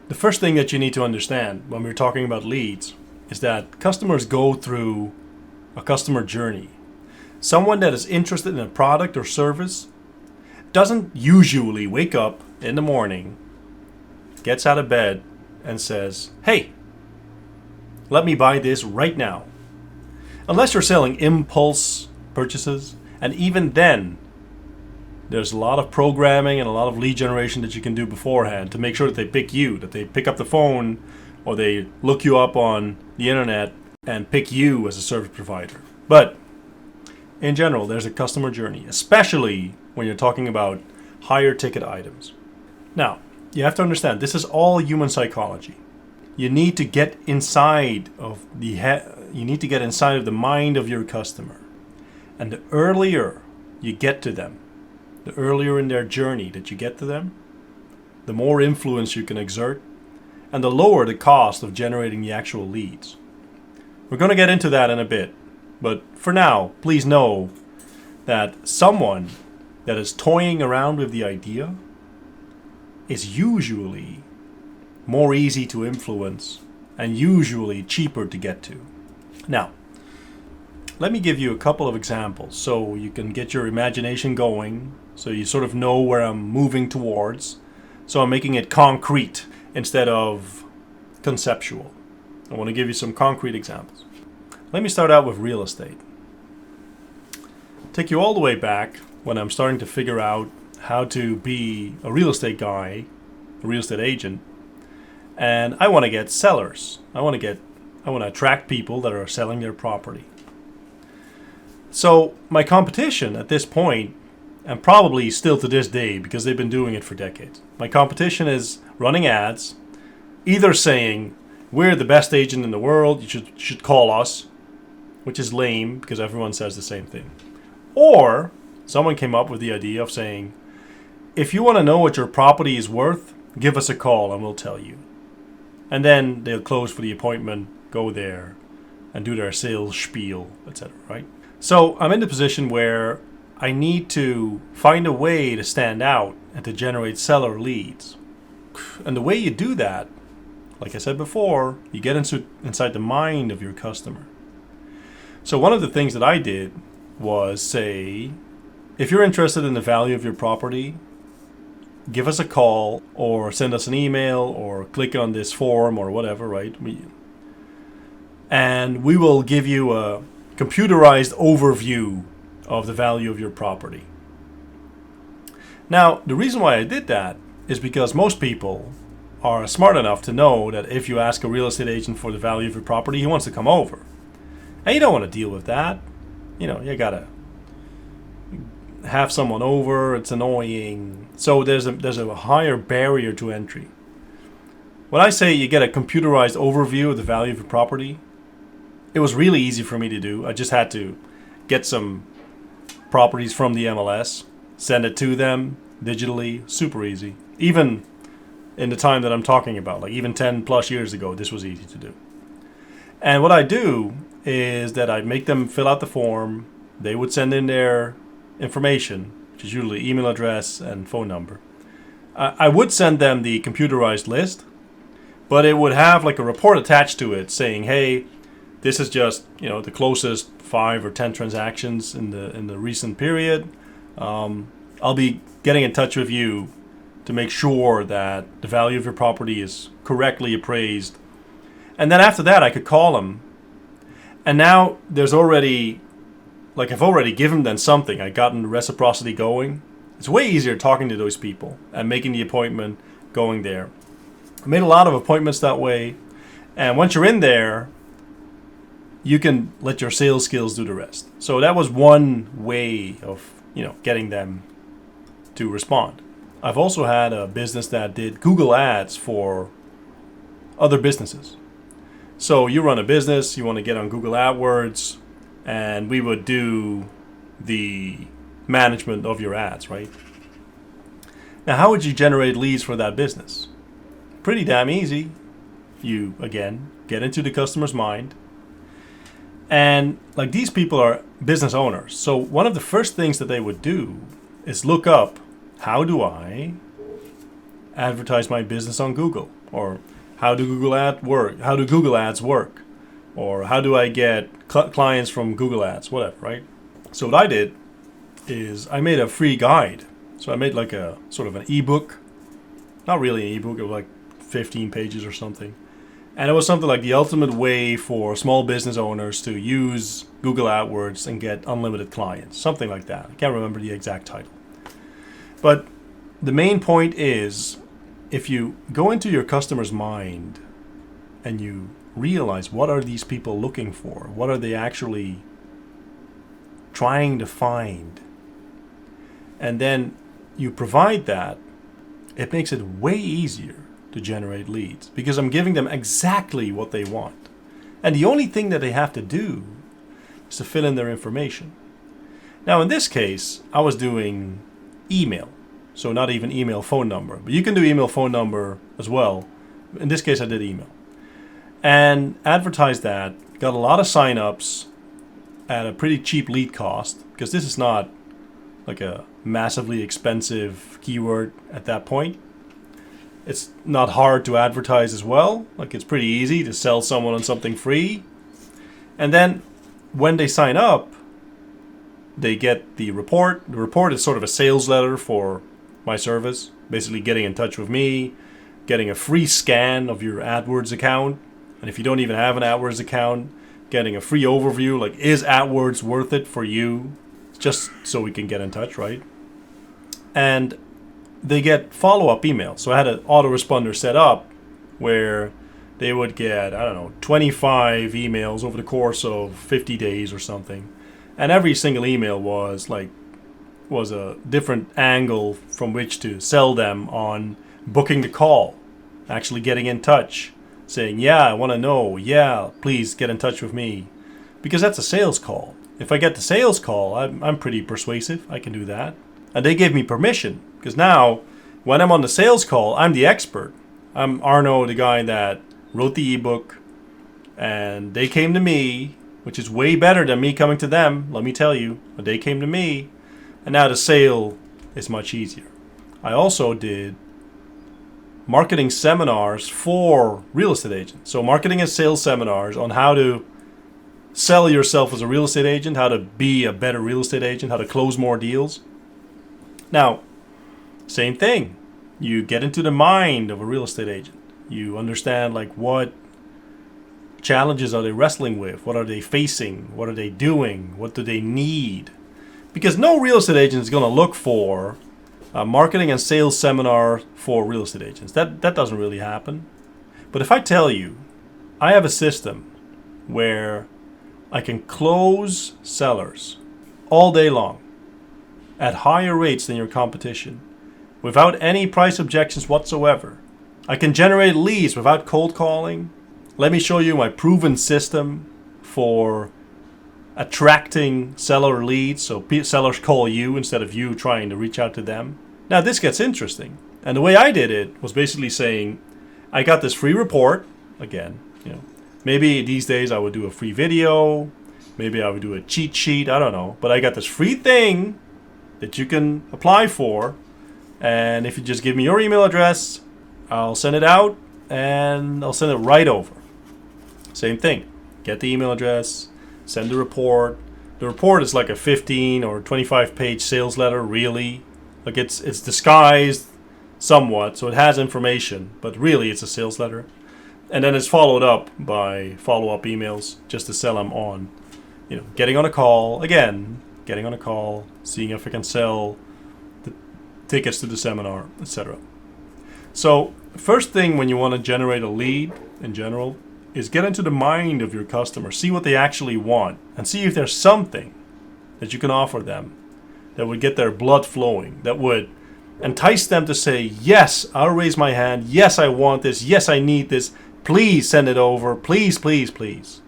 The first thing that you need to understand when we're talking about leads is that customers go through a customer journey. Someone that is interested in a product or service doesn't usually wake up in the morning, gets out of bed, and says, "Hey, let me buy this right now." Unless you're selling impulse purchases, and even then, there's a lot of programming and a lot of lead generation that you can do beforehand to make sure that they pick you, that they pick up the phone or they look you up on the internet and pick you as a service provider. But in general, there's a customer journey, especially when you're talking about higher ticket items. Now, you have to understand, this is all human psychology. You need to get inside of the mind of your customer. And the earlier you get to them, the earlier in their journey that you get to them, the more influence you can exert, and the lower the cost of generating the actual leads. We're going to get into that in a bit, but for now, please know that someone that is toying around with the idea is usually more easy to influence and usually cheaper to get to. Now, let me give you a couple of examples so you can get your imagination going, so you sort of know where I'm moving towards. So I'm making it concrete instead of conceptual. I want to give you some concrete examples. Let me start out with real estate. Take you all the way back when I'm starting to figure out how to be a real estate guy, a real estate agent, and I want to get sellers. I want to attract people that are selling their property. So my competition at this point, and probably still to this day because they've been doing it for decades, my competition is running ads, either saying, "We're the best agent in the world, you should call us," which is lame because everyone says the same thing. Or someone came up with the idea of saying, "If you want to know what your property is worth, give us a call and we'll tell you." And then they'll close for the appointment, go there, and do their sales spiel, etc., right? So I'm in the position where I need to find a way to stand out and to generate seller leads. And the way you do that, like I said before, you get inside the mind of your customer. So one of the things that I did was say, if you're interested in the value of your property, give us a call or send us an email or click on this form or whatever, right? And we will give you a computerized overview of the value of your property. Now, the reason why I did that is because most people are smart enough to know that if you ask a real estate agent for the value of your property, he wants to come over. And you don't want to deal with that. You know, you gotta have someone over, it's annoying. So there's a higher barrier to entry. When I say you get a computerized overview of the value of your property, it was really easy for me to do. I just had to get some properties from the MLS, send it to them digitally, super easy. Even in the time that I'm talking about, like even 10 plus years ago, this was easy to do. And what I do is that I'd make them fill out the form. They would send in their information, which is usually email address and phone number. I would send them the computerized list, but it would have like a report attached to it saying, "Hey, this is just, the closest 5 or 10 transactions in the recent period. I'll be getting in touch with you to make sure that the value of your property is correctly appraised." And then after that, I could call them. And now there's already, I've already given them something. I've gotten the reciprocity going. It's way easier talking to those people and making the appointment, going there. I made a lot of appointments that way. And once you're in there, you can let your sales skills do the rest. So that was one way of, getting them to respond. I've also had a business that did Google ads for other businesses. So you run a business, you want to get on Google AdWords, and we would do the management of your ads, right? Now, how would you generate leads for that business? Pretty damn easy. You, again, get into the customer's mind. And these people are business owners. So one of the first things that they would do is look up, how do I advertise my business on Google Or how do Google Ads work? How do Google Ads work? Or how do I get clients from Google Ads? Whatever, right? So what I did is I made a free guide. So I made like a sort of an ebook. Not really an ebook, it was like 15 pages or something. And it was something like the ultimate way for small business owners to use Google AdWords and get unlimited clients. Something like that. I can't remember the exact title. But the main point is, if you go into your customer's mind and you realize what are these people looking for, what are they actually trying to find, and then you provide that, it makes it way easier to generate leads because I'm giving them exactly what they want. And the only thing that they have to do is to fill in their information. Now in this case, I was doing email. So not even email phone number, but you can do email phone number as well. In this case, I did email. And advertised that, got a lot of signups at a pretty cheap lead cost because this is not like a massively expensive keyword at that point. It's not hard to advertise as well. Like it's pretty easy to sell someone on something free. And then when they sign up, they get the report. The report is sort of a sales letter for my service, basically getting in touch with me, getting a free scan of your AdWords account. And if you don't even have an AdWords account, getting a free overview, like is AdWords worth it for you? Just so we can get in touch, right? And they get follow-up emails. So I had an autoresponder set up where they would get, 25 emails over the course of 50 days or something. And every single email was a different angle from which to sell them on booking the call, actually getting in touch, saying, yeah, I want to know, yeah, please get in touch with me. Because that's a sales call. If I get the sales call, I'm pretty persuasive. I can do that. And they gave me permission. Because now, when I'm on the sales call, I'm the expert. I'm Arno, the guy that wrote the ebook. And they came to me, which is way better than me coming to them, let me tell you. But they came to me. And now the sale is much easier. I also did marketing seminars for real estate agents. So marketing and sales seminars on how to sell yourself as a real estate agent, how to be a better real estate agent, how to close more deals. Now, same thing. You get into the mind of a real estate agent. You understand like what challenges are they wrestling with? What are they facing? What are they doing? What do they need? Because no real estate agent is going to look for a marketing and sales seminar for real estate agents. That doesn't really happen. But if I tell you, I have a system where I can close sellers all day long at higher rates than your competition without any price objections whatsoever. I can generate leads without cold calling. Let me show you my proven system for attracting seller leads, so sellers call you instead of you trying to reach out to them. Now this gets interesting. And the way I did it was basically saying, I got this free report. Again, maybe these days I would do a free video. Maybe I would do a cheat sheet. I don't know. But I got this free thing that you can apply for. And if you just give me your email address, I'll send it out and I'll send it right over. Same thing. Get the email address, send the report. The report is like a 15 or 25 page sales letter, really. Like it's disguised somewhat, so it has information, but really it's a sales letter. And then it's followed up by follow-up emails just to sell them on, getting on a call, seeing if I can sell the tickets to the seminar, etc. So first thing when you want to generate a lead in general is get into the mind of your customer, see what they actually want, and see if there's something that you can offer them that would get their blood flowing, that would entice them to say, yes, I'll raise my hand, yes, I want this, yes, I need this, please send it over, please, please, please.